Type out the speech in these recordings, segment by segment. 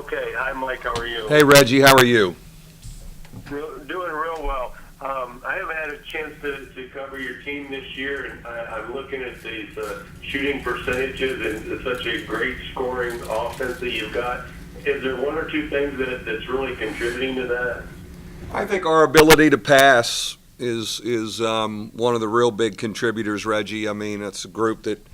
Okay. Hi, Mike. How are you? Hey, Reggie, how are you? Doing real well. I haven't had a chance to cover your team this year, and I'm looking at these shooting percentages and such a great scoring offense that you've got. Is there one or two things that's really contributing to that? I think our ability to pass is one of the real big contributors, Reggie. I mean, it's a group that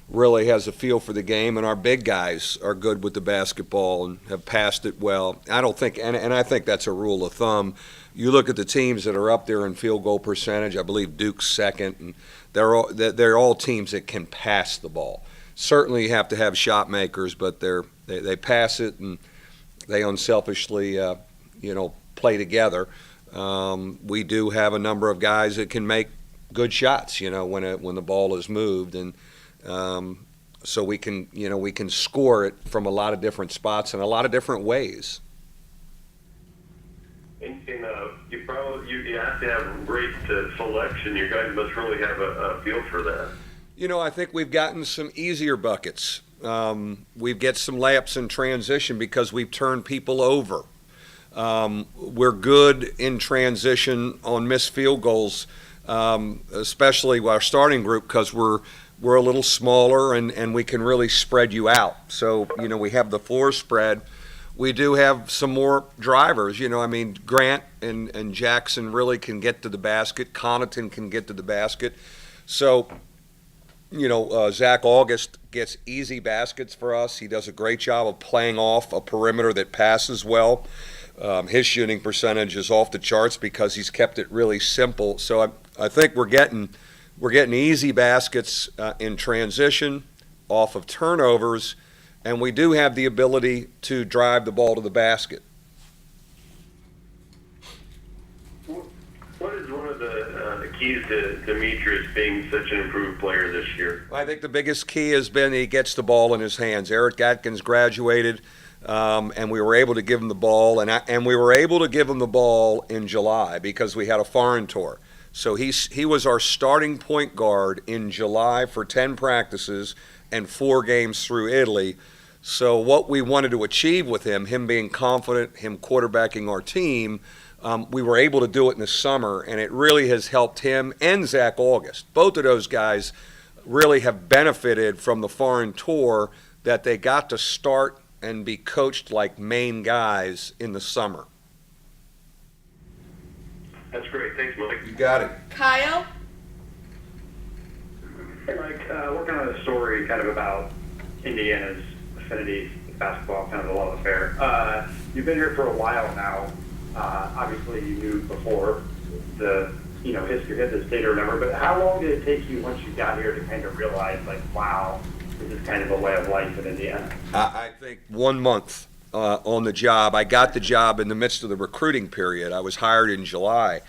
really has a feel for the game, and our big guys are good with the basketball and have passed it well. I don't think, and I think that's a rule of thumb. You look at the teams that are up there in field goal percentage. I believe Duke's second, and they're all teams that can pass the ball. Certainly, you have to have shot makers, but they pass it and they unselfishly, play together. We do have a number of guys that can make good shots, when the ball is moved, and so we can score it from a lot of different spots in a lot of different ways. And you have to have great selection. You guys must really have a feel for that. I think we've gotten some easier buckets. We've get some layups in transition because we've turned people over. We're good in transition on missed field goals, especially our starting group, because we're a little smaller and we can really spread you out. So, we have the floor spread. We do have some more drivers. Grant and Jackson really can get to the basket. Connaughton can get to the basket. So, Zach August gets easy baskets for us. He does a great job of playing off a perimeter that passes well. His shooting percentage is off the charts because he's kept it really simple. So I think we're getting easy baskets in transition, off of turnovers, and we do have the ability to drive the ball to the basket. What is one of the keys to Demetrius being such an improved player this year? I think the biggest key has been he gets the ball in his hands. Eric Atkins graduated, and we were able to give him the ball, and we were able to give him the ball in July because we had a foreign tour. So he was our starting point guard in July for 10 practices and 4 games through Italy. So what we wanted to achieve with him being confident, him quarterbacking our team, we were able to do it in the summer, and it really has helped him and Zach August. Both of those guys really have benefited from the foreign tour, that they got to start and be coached like main guys in the summer. That's great. Thanks, Mike. You got it. Kyle? Hey, Mike. Working on a story kind of about Indiana's affinity with basketball, kind of a love affair. You've been here for a while now. Obviously, you knew before the history of the state or whatever, but how long did it take you once you got here to kind of realize, wow, this is kind of a way of life in Indiana? I think 1 month on the job. I got the job in the midst of the recruiting period. I was hired in July.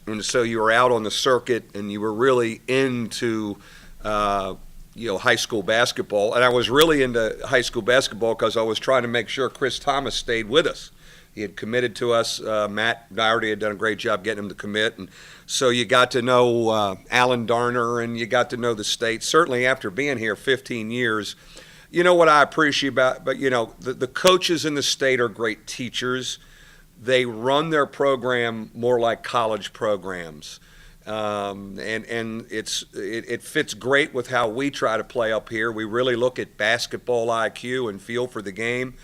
And so you were out on the circuit and you were really into high school basketball. And I was really into high school basketball because I was trying to make sure Chris Thomas stayed with us. He had committed to us. Matt Doherty had done a great job getting him to commit. And so you got to know Alan Darner, and you got to know the state. Certainly after being here 15 years, what I appreciate but the coaches in the state are great teachers. They run their program more like college programs. And it fits great with how we try to play up here. We really look at basketball IQ and feel for the game.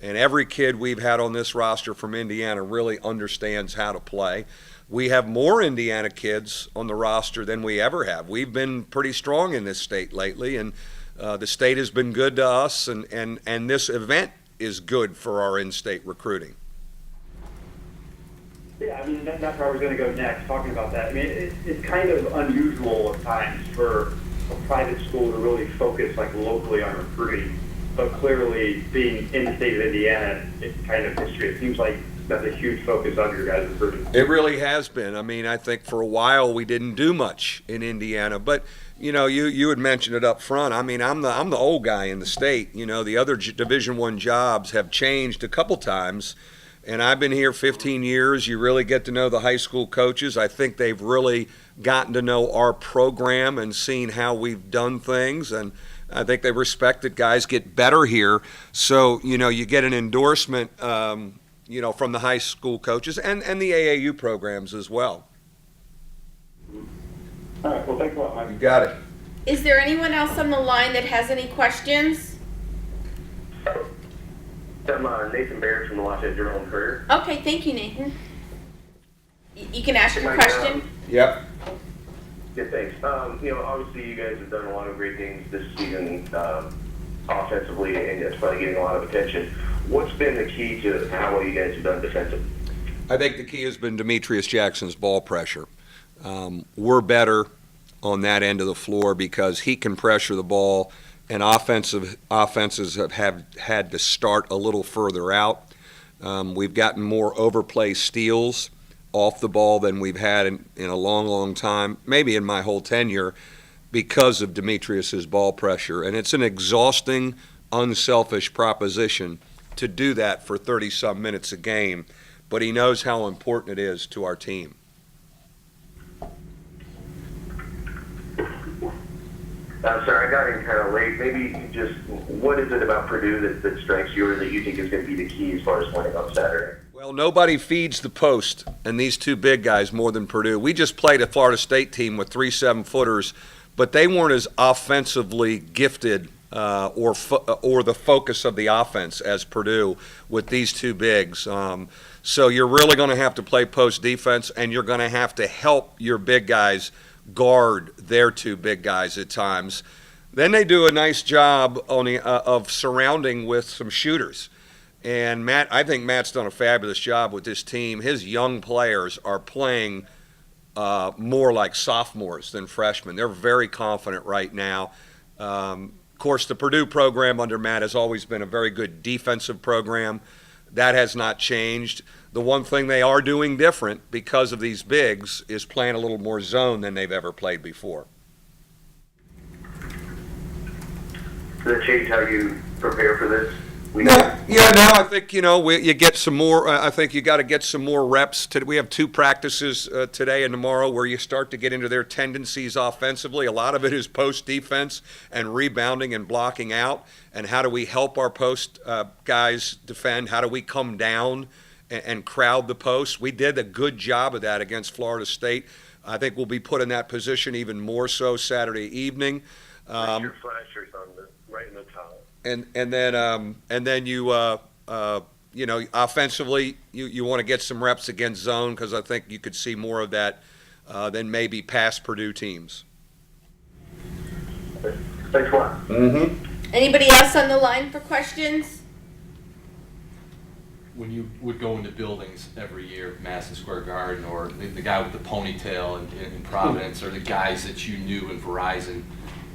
And every kid we've had on this roster from Indiana really understands how to play. We have more Indiana kids on the roster than we ever have. We've been pretty strong in this state lately, and the state has been good to us, and this event is good for our in-state recruiting. Yeah, I mean, that's where I was going to go next, talking about that. I mean, it's kind of unusual at times for a private school to really focus locally on recruiting. But clearly, being in the state of Indiana, it's kind of history. It seems like that's a huge focus on your guys' recruiting. It really has been. I mean, I think for a while we didn't do much in Indiana. But, you had mentioned it up front. I mean, I'm the old guy in the state. The other Division I jobs have changed a couple times. And I've been here 15 years. You really get to know the high school coaches. I think they've really gotten to know our program and seen how we've done things. And I think they respect that guys get better here. So, you get an endorsement, from the high school coaches and the AAU programs as well. All right. Well, thanks a lot, Mike. You got it. Is there anyone else on the line that has any questions? I'm Nathan Baird from the Washington Journal and Courier. Okay, thank you, Nathan. You can ask your Mike, question. Yep. Good, thanks. Obviously you guys have done a lot of great things this season offensively, and it's probably getting a lot of attention. What's been the key to how well you guys have done defensively? I think the key has been Demetrius Jackson's ball pressure. We're better on that end of the floor because he can pressure the ball, and offenses have had to start a little further out. We've gotten more overplay steals off the ball than we've had in a long, long time, maybe in my whole tenure, because of Demetrius's ball pressure. And it's an exhausting, unselfish proposition to do that for 30-some minutes a game, but he knows how important it is to our team. I'm sorry, I got in kind of late. Maybe just what is it about Purdue that strikes you or that you think is going to be the key as far as winning on Saturday? Well, nobody feeds the post, and these two big guys more than Purdue. We just played a Florida State team with 3 7-footers, but they weren't as offensively gifted or the focus of the offense as Purdue with these two bigs. So you're really going to have to play post defense, and you're going to have to help your big guys guard their two big guys at times. Then they do a nice job of surrounding with some shooters. And I think Matt's done a fabulous job with this team. His young players are playing more like sophomores than freshmen. They're very confident right now. Of course, the Purdue program under Matt has always been a very good defensive program. That has not changed. The one thing they are doing different because of these bigs is playing a little more zone than they've ever played before. Does that change how you prepare for this? Now I think, you get some more. I think you got to get some more reps. We have 2 practices today and tomorrow where you start to get into their tendencies offensively. A lot of it is post defense and rebounding and blocking out. And how do we help our post guys defend? How do we come down and crowd the post? We did a good job of that against Florida State. I think we'll be put in that position even more so Saturday evening. Your flashers right in the towel. And then you offensively you want to get some reps against zone because I think you could see more of that than maybe past Purdue teams. Thanks a lot. Mm-hmm. Anybody else on the line for questions? When you would go into buildings every year, Madison Square Garden, or the guy with the ponytail in Providence, or the guys that you knew in Verizon,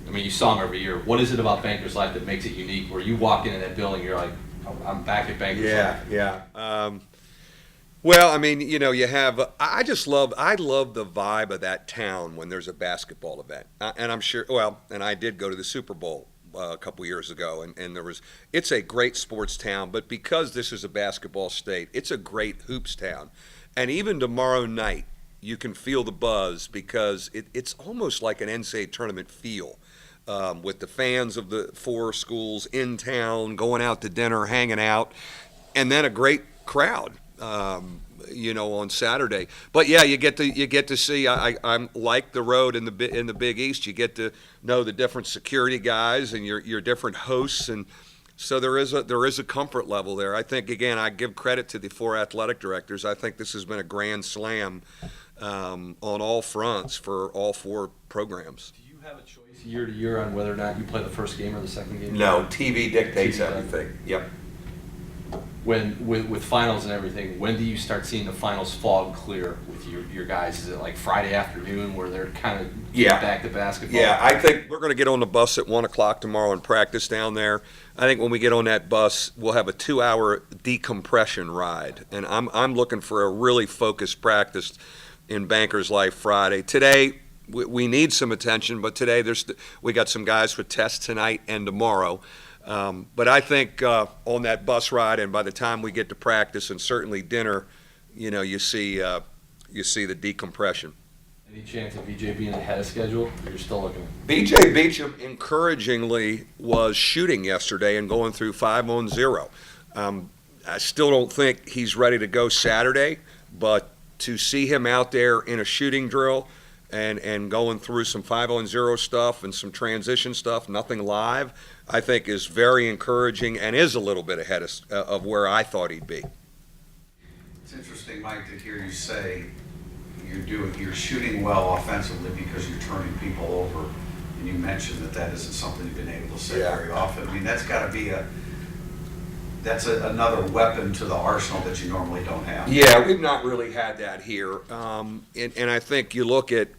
I mean, you saw them every year. What is it about Bankers Life that makes it unique, where you walk into that building, you're like, I'm back at Bankers Life? Yeah. Well, I mean, you have, I love the vibe of that town when there's a basketball event. And I'm sure, and I did go to the Super Bowl a couple years ago, and it's a great sports town, but because this is a basketball state, it's a great hoops town. And even tomorrow night, you can feel the buzz because it's almost like an NCAA tournament feel. With the fans of the 4 schools in town, going out to dinner, hanging out, and then a great crowd, on Saturday. But yeah, you get to see. I'm like the road in the Big East. You get to know the different security guys and your different hosts, and so there is a comfort level there. I think again, I give credit to the 4 athletic directors. I think this has been a grand slam on all fronts for all 4 programs. Do you have a choice year to year on whether or not you play the first game or the second game? No, TV dictates TV everything. Yep. When with finals and everything, when do you start seeing the finals fog clear with your guys? Is it like Friday afternoon where they're kind of back to basketball? Yeah, I think we're going to get on the bus at 1 o'clock tomorrow and practice down there. I think when we get on that bus, we'll have a 2-hour decompression ride, and I'm looking for a really focused practice in Bankers Life Friday. Today, we need some attention, but today we got some guys with tests tonight and tomorrow. But I think on that bus ride, and by the time we get to practice and certainly dinner, you see the decompression. Any chance of VJ being ahead of schedule? Or you're still looking at? BJ Beecham encouragingly was shooting yesterday and going through 5-on-0. I still don't think he's ready to go Saturday, but to see him out there in a shooting drill and going through some 5-on-0 stuff and some transition stuff, nothing live, I think is very encouraging and is a little bit ahead of where I thought he'd be. It's interesting, Mike, to hear you say you're shooting well offensively because you're turning people over, and you mentioned that isn't something you've been able to say very often. I mean, that's got to be another weapon to the arsenal that you normally don't have. Yeah, we've not really had that here, and I think you look at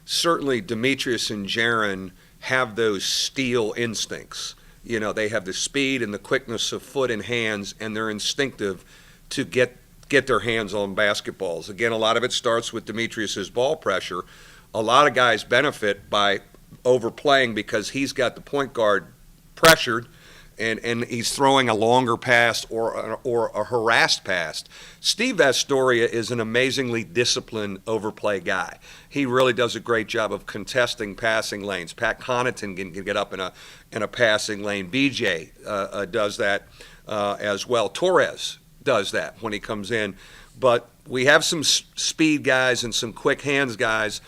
certainly Demetrius and Jaron have those steal instincts. You know, they have the speed and the quickness of foot and hands, and they're instinctive to get their hands on basketballs. Again, a lot of it starts with Demetrius's ball pressure. A lot of guys benefit by overplaying because he's got the point guard pressured, and he's throwing a longer pass or a harassed pass. Steve Astoria is an amazingly disciplined overplay guy. He really does a great job of contesting passing lanes. Pat Connaughton can get up in a passing lane. BJ does that as well. Torres does that when he comes in. But we have some speed guys and some quick hands guys.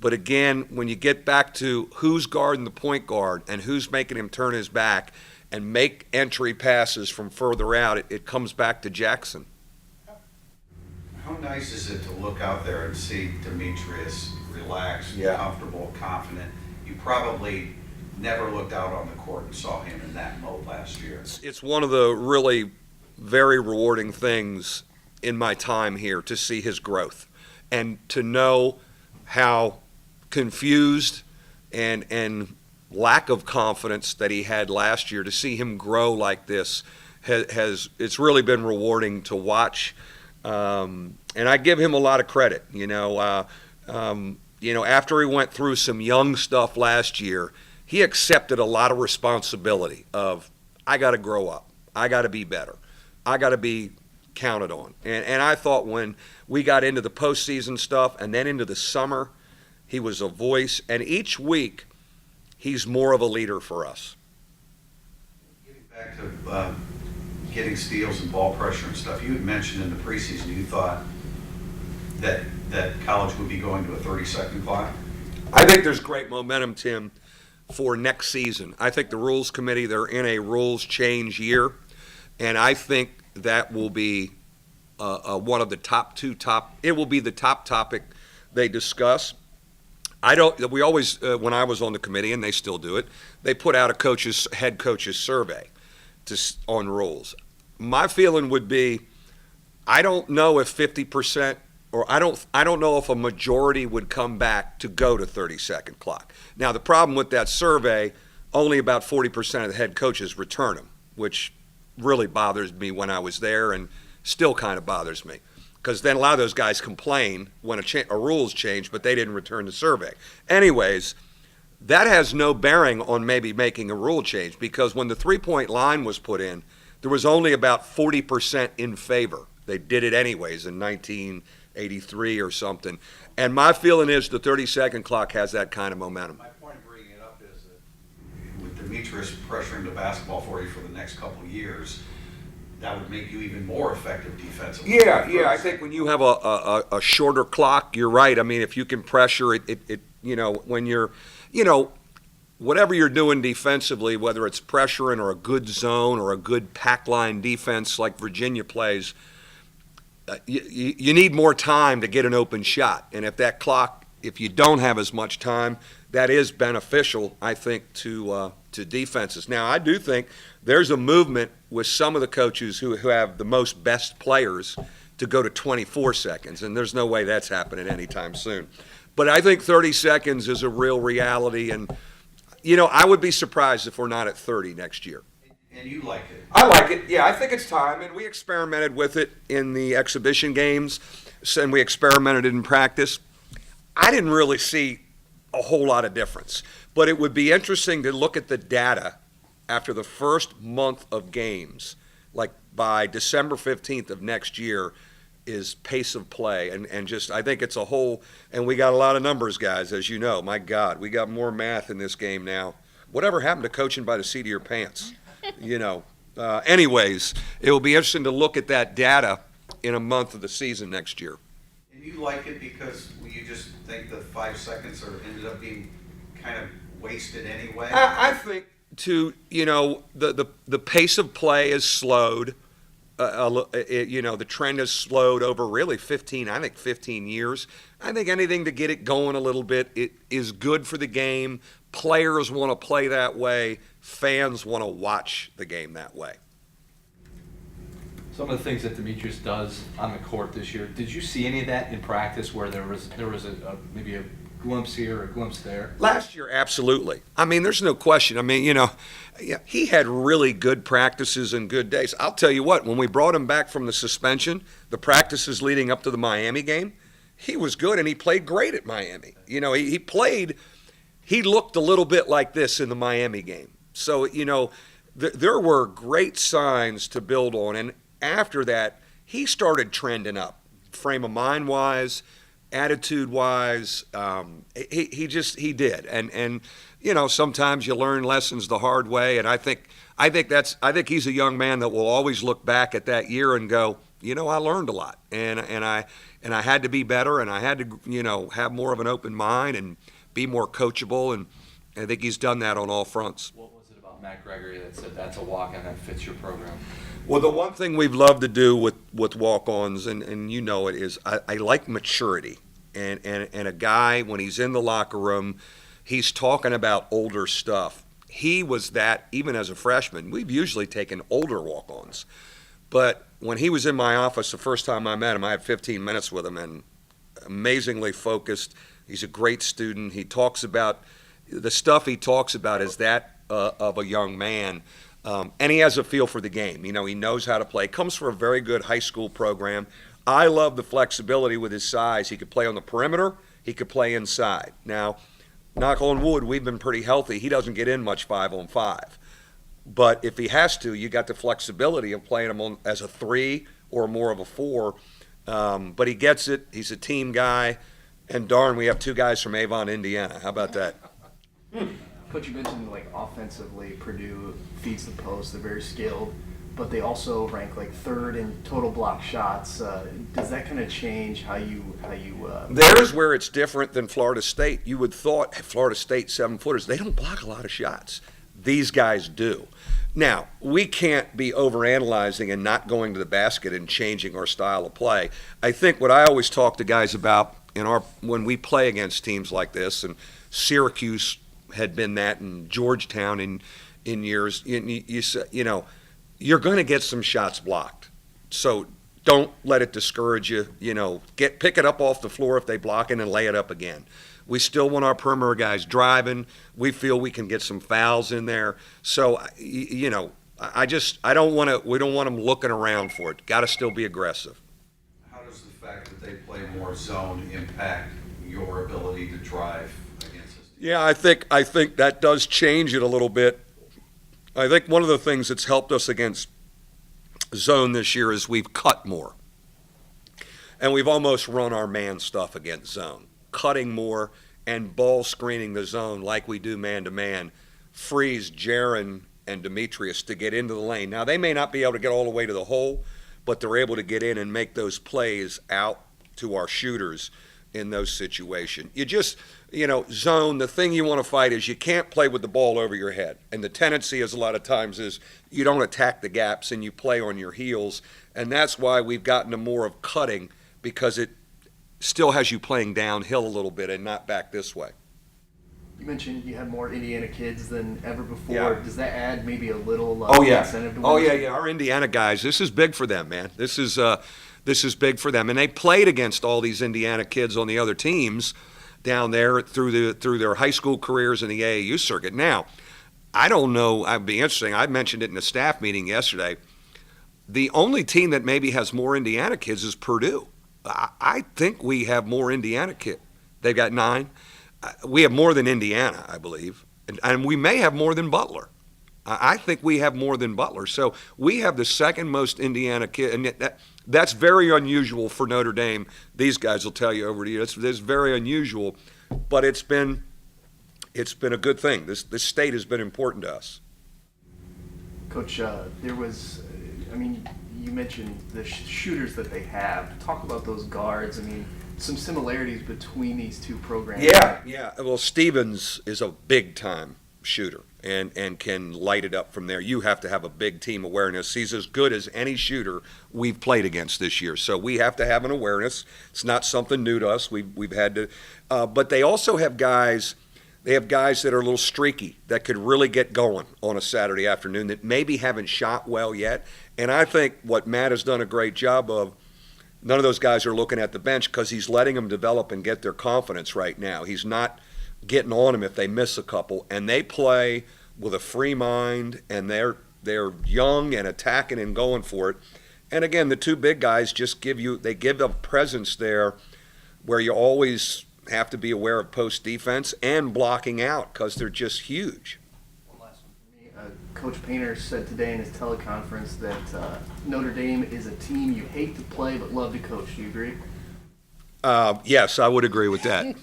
But again, when you get back to who's guarding the point guard and who's making him turn his back and make entry passes from further out, it comes back to Jackson. How nice is it to look out there and see Demetrius relaxed, comfortable, confident? You probably never looked out on the court and saw him in that mode last year. It's one of the really very rewarding things in my time here to see his growth and to know how confused and lack of confidence that he had last year. To see him grow like this it's really been rewarding to watch, and I give him a lot of credit. After he went through some young stuff last year, he accepted a lot of responsibility of, I got to grow up, I got to be better, I got to be counted on. And I thought when we got into the postseason stuff and then into the summer, he was a voice, and each week he's more of a leader for us. Getting back to getting steals and ball pressure and stuff, you had mentioned in the preseason you thought that college would be going to a 30-second clock. I think there's great momentum, Tim, for next season. I think the rules committee, they're in a rules change year, and I think that will be one of the it will be the top topic they discuss. We always, when I was on the committee, and they still do it, they put out a head coach's survey on rules. My feeling would be, I don't know if 50%, or I don't know if a majority would come back to go to 30-second clock. Now, the problem with that survey, only about 40% of the head coaches return them, which really bothers me when I was there and still kind of bothers me. Because then a lot of those guys complain when a rule's changed, but they didn't return the survey. Anyways, that has no bearing on maybe making a rule change, because when the three-point line was put in, there was only about 40% in favor. They did it anyways in 1983 or something. And my feeling is the 30-second clock has that kind of momentum. My point of bringing it up is that with Demetrius pressuring the basketball for you for the next couple of years, that would make you even more effective defensively. Yeah. I think when you have a shorter clock, you're right. I mean, if you can pressure it, when you're, whatever you're doing defensively, whether it's pressuring or a good zone or a good pack line defense like Virginia plays, you need more time to get an open shot. And if you don't have as much time, that is beneficial, I think, to defenses. Now, I do think there's a movement with some of the coaches who have the most best players to go to 24 seconds, and there's no way that's happening anytime soon. But I think 30 seconds is a real reality, and, I would be surprised if we're not at 30 next year. And you like it? I like it. Yeah, I think it's time, and we experimented with it in the exhibition games, and we experimented in practice. I didn't really see a whole lot of difference, but it would be interesting to look at the data after the first month of games, like by December 15th of next year, is pace of play, and just I think it's a whole. And we got a lot of numbers, guys, as you know. My God, we got more math in this game now. Whatever happened to coaching by the seat of your pants? Anyways, it will be interesting to look at that data in a month of the season next year. And you like it because you just think the 5 seconds ended up being kind of wasted anyway? I think the pace of play is slowed. The trend has slowed over really 15 years. I think anything to get it going a little bit, it is good for the game. Players want to play that way. Fans want to watch the game that way. Some of the things that Demetrius does on the court this year, did you see any of that in practice where there was maybe a glimpse here or a glimpse there? Last year, absolutely. I mean, there's no question. I mean, he had really good practices and good days. I'll tell you what, when we brought him back from the suspension, the practices leading up to the Miami game, he was good and he played great at Miami. He looked a little bit like this in the Miami game. So, there were great signs to build on. And after that, he started trending up, frame of mind wise, attitude wise. He did. And sometimes you learn lessons the hard way. And I think he's a young man that will always look back at that year and go, I learned a lot. And I had to be better, and I had to, have more of an open mind and be more coachable. And I think he's done that on all fronts. What was it about Matt Gregory that said that's a walk-on that fits your program? Well, the one thing we've loved to do with walk-ons, and it, is I like maturity. And a guy, when he's in the locker room, he's talking about older stuff. He was that even as a freshman. We've usually taken older walk-ons. But when he was in my office the first time I met him, I had 15 minutes with him, and amazingly focused. He's a great student. He talks about the stuff he talks about is that of a young man. And he has a feel for the game. He knows how to play. Comes from a very good high school program. I love the flexibility with his size. He could play on the perimeter. He could play inside. Now, knock on wood, we've been pretty healthy. He doesn't get in much 5-on-5. But if he has to, you got the flexibility of playing him as a 3 or more of a 4. But he gets it. He's a team guy. And darn, we have 2 guys from Avon, Indiana. How about that? Coach, you mentioned offensively, Purdue feeds the post. They're very skilled, but they also rank 3rd in total block shots. Does that kind of change how you? There's where it's different than Florida State. You would thought Florida State 7-footers, they don't block a lot of shots. These guys do. Now, we can't be overanalyzing and not going to the basket and changing our style of play. I think what I always talk to guys about when we play against teams like this, and Syracuse had been that, and Georgetown in years, you're going to get some shots blocked. So don't let it discourage you. Pick it up off the floor if they block it and lay it up again. We still want our perimeter guys driving. We feel we can get some fouls in there. So, we don't want them looking around for it. Got to still be aggressive. How does the fact that they play more zone impact your ability to drive against this team? Yeah, I think that does change it a little bit. I think one of the things that's helped us against zone this year is we've cut more. And we've almost run our man stuff against zone. Cutting more and ball screening the zone like we do man-to-man frees Jaron and Demetrius to get into the lane. Now, they may not be able to get all the way to the hole, but they're able to get in and make those plays out to our shooters in those situations. Zone, the thing you want to fight is you can't play with the ball over your head. And the tendency is a lot of times is you don't attack the gaps and you play on your heels. And that's why we've gotten to more of cutting, because it still has you playing downhill a little bit and not back this way. You mentioned you have more Indiana kids than ever before. Yeah. Does that add maybe a little incentive to win? Oh, yeah. Our Indiana guys, this is big for them, man. This is big for them. And they played against all these Indiana kids on the other teams down there through their high school careers in the AAU circuit. Now, I don't know. It'd be interesting. I mentioned it in a staff meeting yesterday. The only team that maybe has more Indiana kids is Purdue. I think we have more Indiana kids. They've got 9. We have more than Indiana, I believe. And we may have more than Butler. I think we have more than Butler. So we have the second most Indiana kid. And That's very unusual for Notre Dame. These guys will tell you over the years. It's very unusual, but it's been a good thing. This state has been important to us. Coach, there was, I mean, you mentioned the shooters that they have. Talk about those guards. I mean, some similarities between these two programs. Yeah. Well, Stevens is a big-time shooter and can light it up from there. You have to have a big team awareness. He's as good as any shooter we've played against this year. So we have to have an awareness. It's not something new to us. We've had to, but they also have guys. They have guys that are a little streaky that could really get going on a Saturday afternoon that maybe haven't shot well yet. And I think what Matt has done a great job of, none of those guys are looking at the bench because he's letting them develop and get their confidence right now. He's not getting on them if they miss a couple. And they play with a free mind, and they're young and attacking and going for it. And again, the two big guys just give a presence there where you always have to be aware of post defense and blocking out because they're just huge. One last one for me. Coach Painter said today in his teleconference that Notre Dame is a team you hate to play but love to coach. Do you agree? Yes, I would agree with that.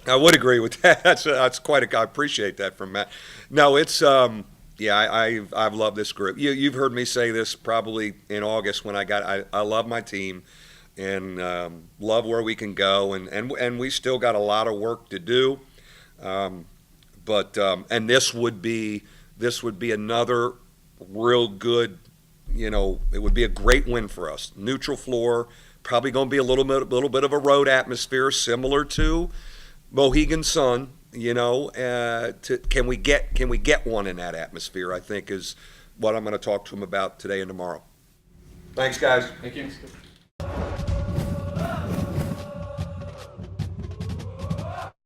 I would agree with that. That's quite I appreciate that from Matt. No, it's I've loved this group. You've heard me say this probably in August when I love my team. And love where we can go, and we still got a lot of work to do, but this would be another real good, it would be a great win for us. Neutral floor, probably going to be a little bit of a road atmosphere, similar to Mohegan Sun. Can we get one in that atmosphere? I think is what I'm going to talk to them about today and tomorrow. Thanks, guys. Thank you.